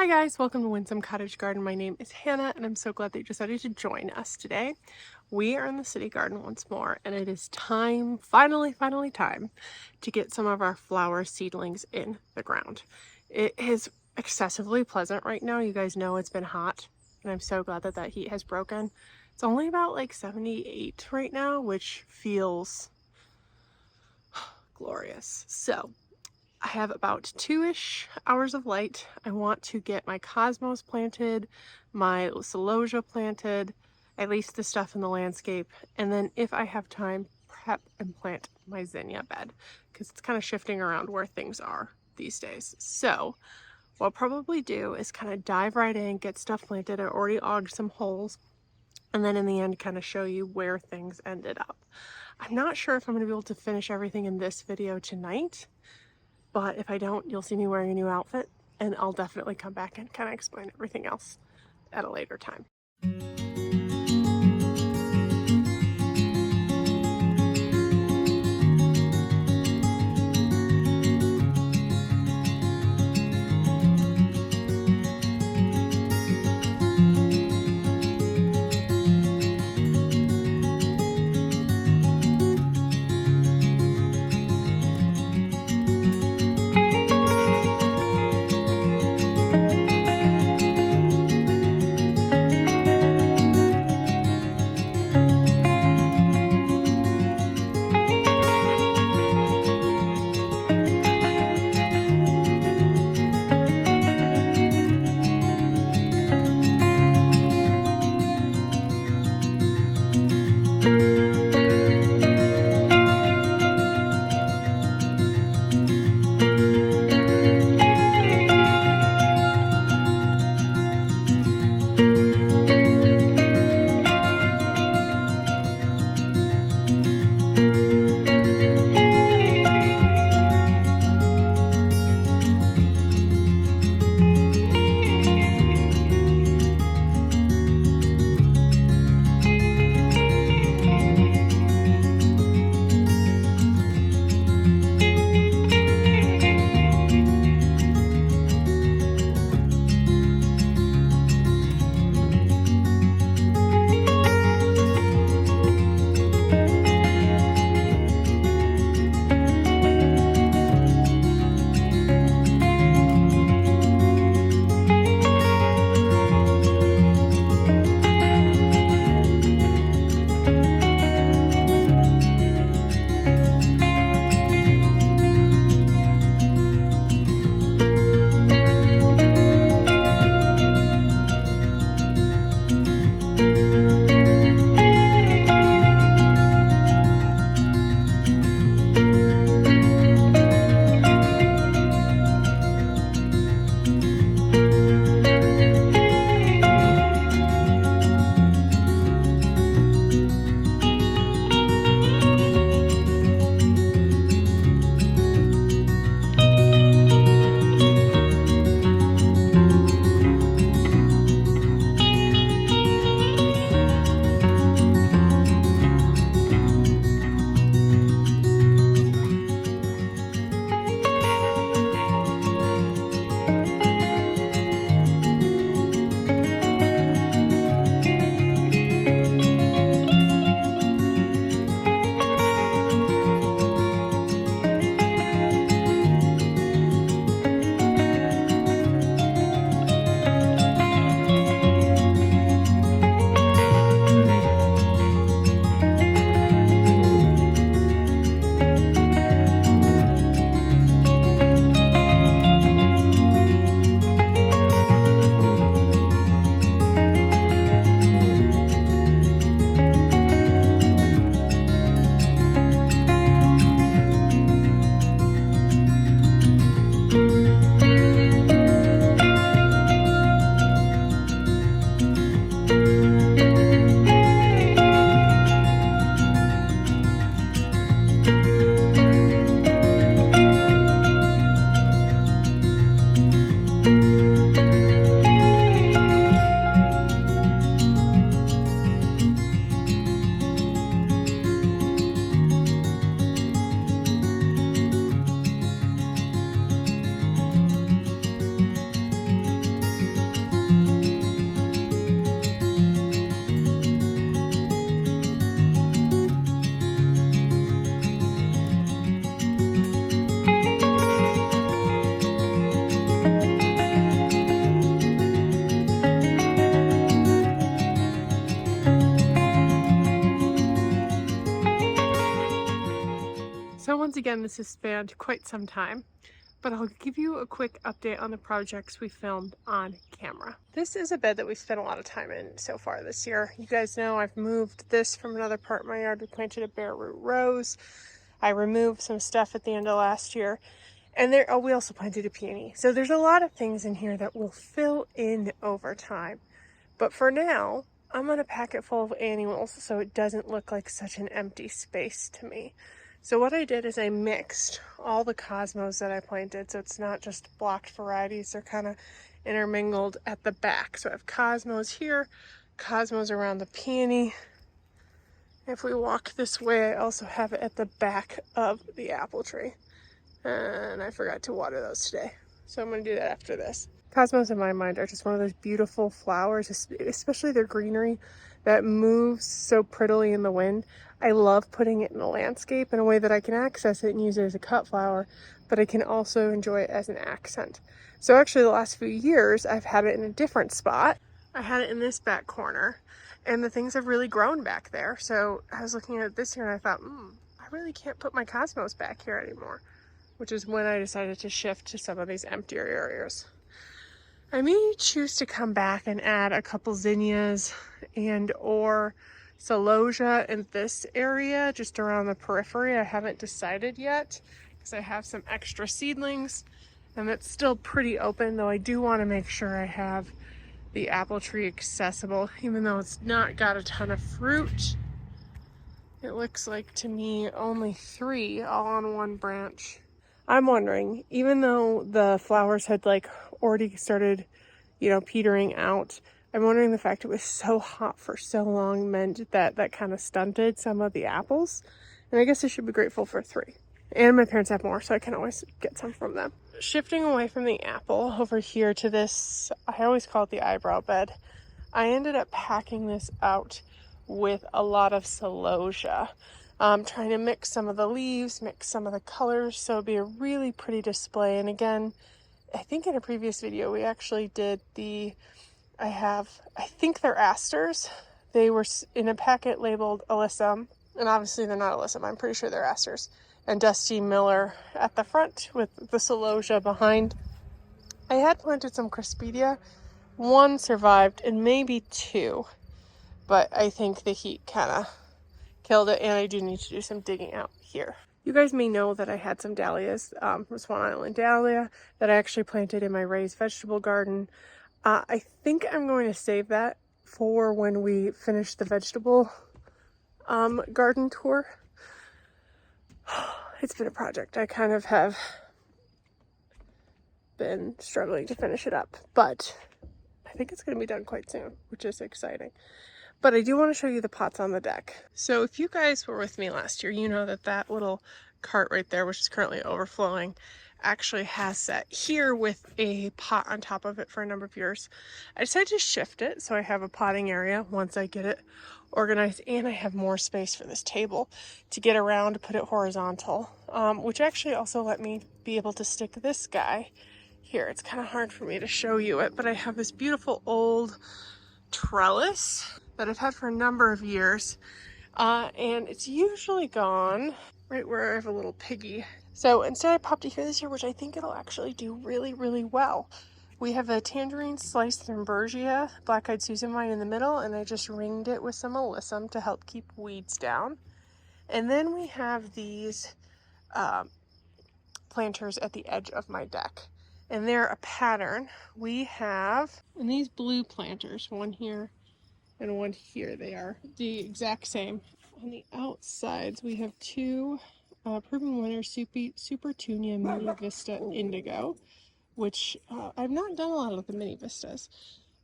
Hi guys, welcome to Windsome Cottage Garden. My name is Hannah and I'm so glad that you decided to join us today. We are in the city garden once more and it is time, finally time, to get some of our flower seedlings in the ground. It is excessively pleasant right now. You guys know it's been hot and I'm so glad that that heat has broken. It's only about like 78 right now, which feels glorious. So I have about 2-ish hours of light. I want to get my cosmos planted, my celosia planted, at least the stuff in the landscape, and then if I have time, prep and plant my zinnia bed because it's kind of shifting around where things are these days. So what I'll probably do is kind of dive right in, get stuff planted. I already auged some holes, and then in the end kind of show you where things ended up. I'm not sure if I'm going to be able to finish everything in this video tonight, but if I don't, you'll see me wearing a new outfit and I'll definitely come back and kind of explain everything else at a later time. again, this has spanned quite some time, but I'll give you a quick update on the projects we filmed on camera. This is a bed that we spent a lot of time in so far this year. You guys know I've moved this from another part of my yard. We planted a bare root rose. I removed some stuff at the end of last year. And we also planted a peony. So there's a lot of things in here that will fill in over time. But for now, I'm going to pack it full of annuals so it doesn't look like such an empty space to me. So what I did is I mixed all the cosmos that I planted, so it's not just blocked varieties, they're kind of intermingled at the back. So I have cosmos here, cosmos around the peony. If we walk this way, I also have it at the back of the apple tree. And I forgot to water those today, so I'm going to do that after this. Cosmos in my mind are just one of those beautiful flowers, especially their greenery that moves so prettily in the wind. I love putting it in the landscape in a way that I can access it and use it as a cut flower, but I can also enjoy it as an accent. So actually the last few years I've had it in a different spot. I had it in this back corner, and the things have really grown back there. So I was looking at it this year and I thought, I really can't put my cosmos back here anymore, which is when I decided to shift to some of these emptier areas. I may choose to come back and add a couple zinnias and or celosia in this area just around the periphery. I haven't decided yet because I have some extra seedlings and it's still pretty open, though I do want to make sure I have the apple tree accessible, even though it's not got a ton of fruit. It looks like to me only 3 all on one branch. I'm wondering, even though the flowers had like already started, petering out, I'm wondering the fact it was so hot for so long meant that that kind of stunted some of the apples. And I guess I should be grateful for 3. And my parents have more, so I can always get some from them. Shifting away from the apple over here to this, I always call it the eyebrow bed. I ended up packing this out with a lot of celosia. Trying to mix some of the leaves, mix some of the colors, so it'd be a really pretty display. And again, I think in a previous video we actually did I think they're asters. They were in a packet labeled alyssum, and obviously they're not alyssum, I'm pretty sure they're asters. And Dusty Miller at the front with the celosia behind. I had planted some craspedia. 1 survived and maybe 2, but I think the heat kind of killed it, and I do need to do some digging out here. You guys may know that I had some dahlias, from Swan Island dahlia, that I actually planted in my raised vegetable garden. I think I'm going to save that for when we finish the vegetable garden tour. It's been a project. I kind of have been struggling to finish it up, but I think it's going to be done quite soon, which is exciting. But I do want to show you the pots on the deck. So if you guys were with me last year, you know that that little cart right there, which is currently overflowing, actually has sat here with a pot on top of it for a number of years. I decided to shift it so I have a potting area once I get it organized, and I have more space for this table to get around to put it horizontal, which actually also let me be able to stick this guy here. It's kind of hard for me to show you it, but I have this beautiful old trellis that I've had for a number of years, and it's usually gone right where I have a little piggy. So instead I popped it here this year, which I think it'll actually do really, really well. We have a tangerine sliced thunbergia, black-eyed Susan vine in the middle, and I just ringed it with some alyssum to help keep weeds down. And then we have these planters at the edge of my deck, and they're a pattern. We have, and these blue planters, one here and one here, they are the exact same. On the outsides, we have 2 Proven Winner Super Tunia Mini Vista Indigo, which I've not done a lot of the Mini Vistas,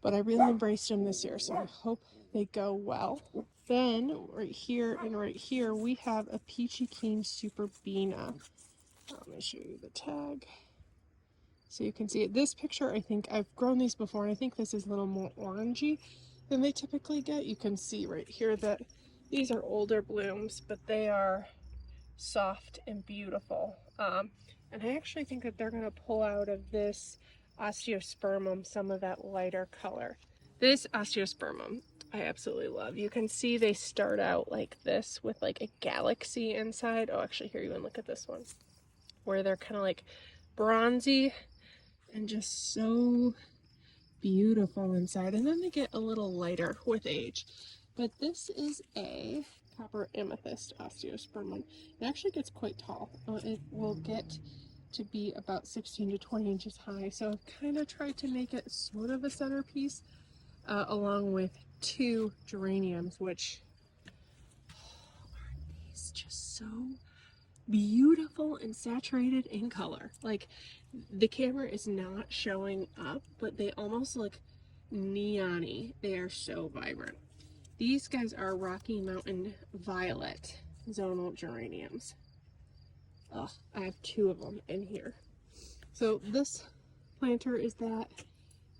but I really embraced them this year, so I hope they go well. Then right here and right here, we have a Peachy Keen Super Beena. Let me show you the tag so you can see it. This picture, I think I've grown these before, and I think this is a little more orangey than they typically get. You can see right here that these are older blooms, but they are soft and beautiful. And I actually think that they're going to pull out of this osteospermum some of that lighter color. This osteospermum I absolutely love. You can see they start out like this with like a galaxy inside. Oh, actually, here, you can look at this one where they're kind of like bronzy and just so beautiful inside. And then they get a little lighter with age. But this is a copper amethyst osteospermum. It actually gets quite tall. It will get to be about 16 to 20 inches high. So I've kind of tried to make it sort of a centerpiece, along with two geraniums, which are these just so beautiful and saturated in color. Like, the camera is not showing up, but they almost look neon-y. They are so vibrant. These guys are Rocky Mountain Violet zonal geraniums. Oh, I have two of them in here. So this planter is that,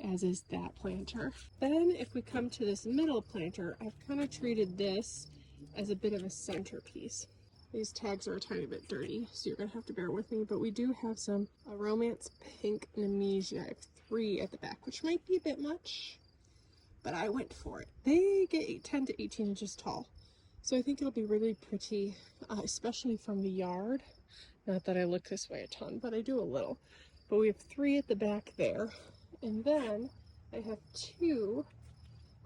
as is that planter. Then if we come to this middle planter, I've kind of treated this as a bit of a centerpiece. These tags are a tiny bit dirty, so you're gonna have to bear with me, but we do have some romance pink nemesia. I have 3 at the back, which might be a bit much, but I went for it. They get 10 to 18 inches tall, so I think it'll be really pretty, especially from the yard. Not that I look this way a ton, but I do a little. But we have 3 at the back there, and then I have 2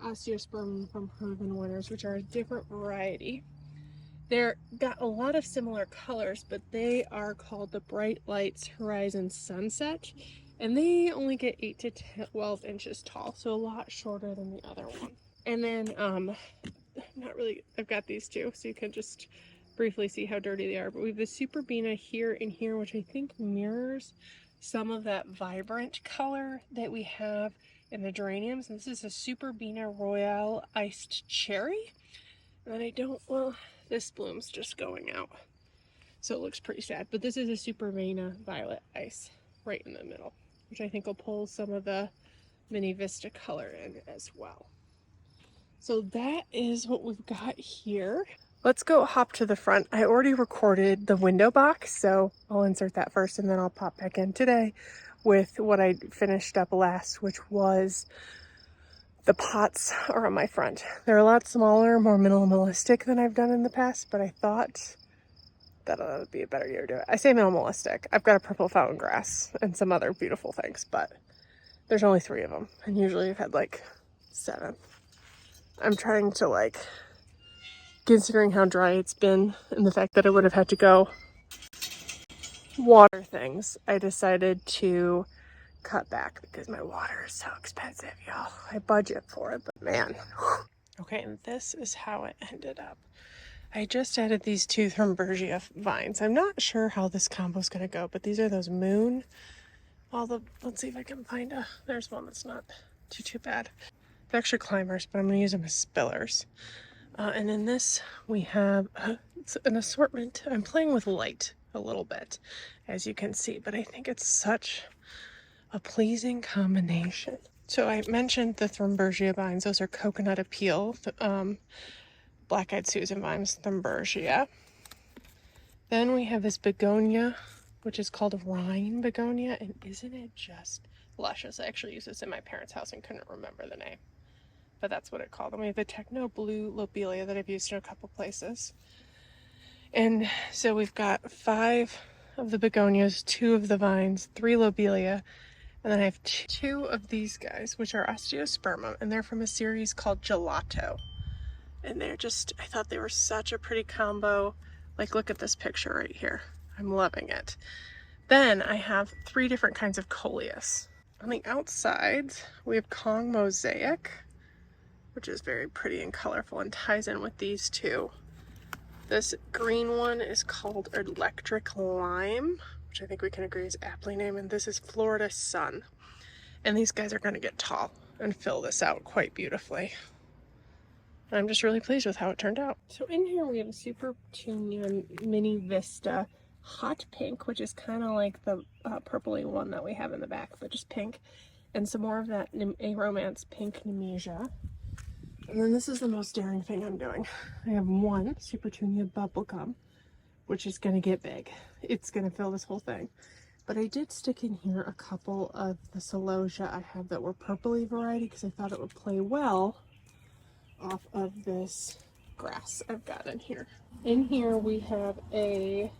osteospermum from Herman Winters, which are a different variety. They're got a lot of similar colors, but they are called the Bright Lights Horizon Sunset, and they only get 8 to 12 inches tall, so a lot shorter than the other one. And then, not really, I've got these two, so you can just briefly see how dirty they are, but we have the Superbena here and here, which I think mirrors some of that vibrant color that we have in the geraniums. And this is a Superbena Royale Iced Cherry. And I don't, well, this bloom's just going out, so it looks pretty sad. But this is a Superbena Violet Ice right in the middle, which I think will pull some of the Mini Vista color in as well. So that is what we've got here. Let's go hop to the front. I already recorded the window box, so I'll insert that first and then I'll pop back in today with what I finished up last, which was the pots are on my front. They're a lot smaller, more minimalistic than I've done in the past, but I thought that would be a better year to do it. I say minimalistic. I've got a purple fountain grass and some other beautiful things, but there's only 3 of them, and usually I've had like 7. I'm trying to, like, considering how dry it's been and the fact that I would have had to go water things, I decided to cut back because my water is so expensive, y'all. I budget for it, but man. Okay, and this is how it ended up. I just added these 2 Thunbergia vines. I'm not sure how this combo is going to go, but these are those moon. Let's see if I can find there's one that's not too bad. They're actually climbers, but I'm going to use them as spillers. And in this, we have an assortment. I'm playing with light a little bit, as you can see, but I think it's such a pleasing combination. So I mentioned the Thunbergia vines. Those are coconut appeal, black-eyed Susan vines, Thunbergia. Then we have this begonia, which is called Rhine begonia, and isn't it just luscious? I actually used this in my parents' house and couldn't remember the name, but that's what it called. And we have the Techno Blue lobelia that I've used in a couple places. And so we've got 5 of the begonias, 2 of the vines, 3 lobelia, and then I have 2 of these guys, which are osteospermum, and they're from a series called Gelato. And they're just, I thought they were such a pretty combo. Like, look at this picture right here. I'm loving it. Then I have 3 different kinds of coleus. On the outsides, we have Kong Mosaic, which is very pretty and colorful and ties in with these 2. This green one is called Electric Lime, which I think we can agree is aptly named, and this is Florida Sun. And these guys are going to get tall and fill this out quite beautifully. And I'm just really pleased with how it turned out. So in here we have a Super Tunia Mini Vista Hot Pink, which is kind of like the purpley one that we have in the back, but just pink. And some more of that A Romance Pink Nemesia. And then this is the most daring thing I'm doing. I have 1 Super Tunia Bubblegum, which is going to get big. It's going to fill this whole thing. But I did stick in here a couple of the celosia I have that were purpley variety because I thought it would play well off of this grass I've got in here. In here we have a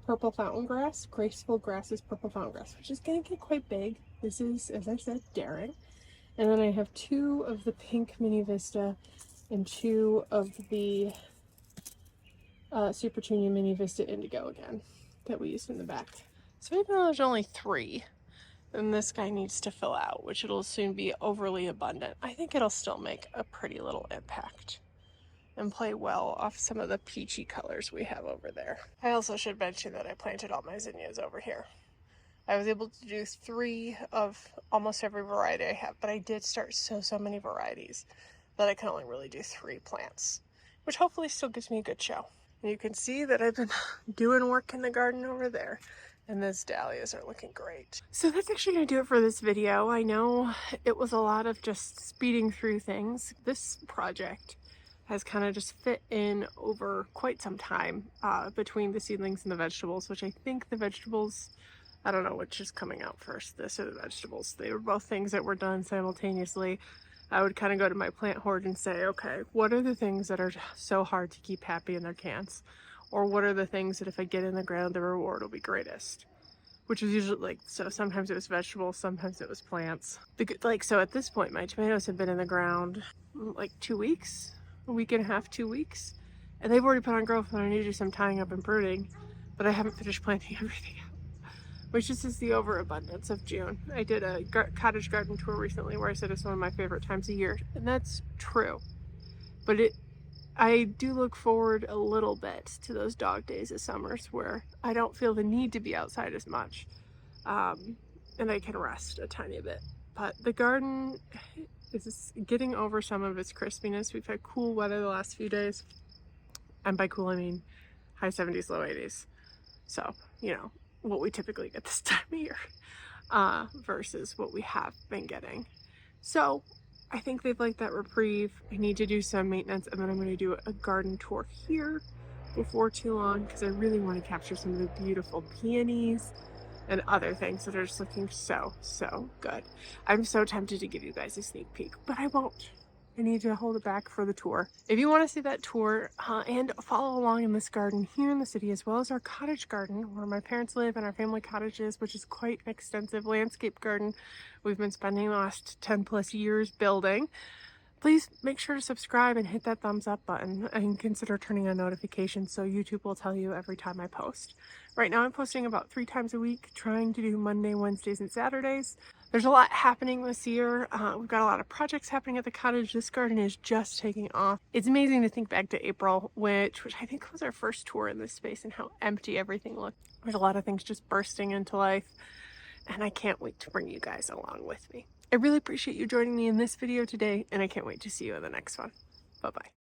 purple fountain grass, graceful grasses purple fountain grass, which is going to get quite big. This is, as I said, daring. And then I have 2 of the pink mini vista and 2 of the Super Tunia mini vista indigo again that we used in the back. So even though there's only 3, then this guy needs to fill out, which it'll soon be overly abundant. I think it'll still make a pretty little impact and play well off some of the peachy colors we have over there. I also should mention that I planted all my zinnias over here. I was able to do 3 of almost every variety I have, but I did start so many varieties that I can only really do 3 plants, which hopefully still gives me a good show. And you can see that I've been doing work in the garden over there, and those dahlias are looking great. So that's actually going to do it for this video. I know it was a lot of just speeding through things. This project has kind of just fit in over quite some time between the seedlings and the vegetables, which I think the vegetables, I don't know which is coming out first, this or the vegetables. They were both things that were done simultaneously. I would kind of go to my plant hoard and say, okay, what are the things that are so hard to keep happy in their cans? Or what are the things that if I get in the ground, the reward will be greatest? Which was usually like, so sometimes it was vegetables, sometimes it was plants. So at this point, my tomatoes have been in the ground like 2 weeks, a week and a half, 2 weeks. And they've already put on growth and I need to do some tying up and pruning, but I haven't finished planting everything out, which is just the overabundance of June. I did a cottage garden tour recently where I said it's one of my favorite times of year, and that's true. But I do look forward a little bit to those dog days of summers where I don't feel the need to be outside as much, and I can rest a tiny bit. But the garden is getting over some of its crispiness. We've had cool weather the last few days, and by cool I mean high 70s, low 80s. So, you know, what we typically get this time of year versus what we have been getting. So I think they've liked that reprieve. I need to do some maintenance, and then I'm going to do a garden tour here before too long because I really want to capture some of the beautiful peonies and other things that are just looking so good. I'm so tempted to give you guys a sneak peek, but I won't. I need to hold it back for the tour. If you want to see that tour and follow along in this garden here in the city, as well as our cottage garden where my parents live and our family cottage is, which is quite an extensive landscape garden we've been spending the last 10+ years building, please make sure to subscribe and hit that thumbs up button and consider turning on notifications so YouTube will tell you every time I post. Right now I'm posting about 3 times a week, trying to do Monday, Wednesdays, and Saturdays. There's a lot happening this year. We've got a lot of projects happening at the cottage. This garden is just taking off. It's amazing to think back to April, which I think was our first tour in this space, and how empty everything looked. There's a lot of things just bursting into life, and I can't wait to bring you guys along with me. I really appreciate you joining me in this video today, and I can't wait to see you in the next one. Bye-bye.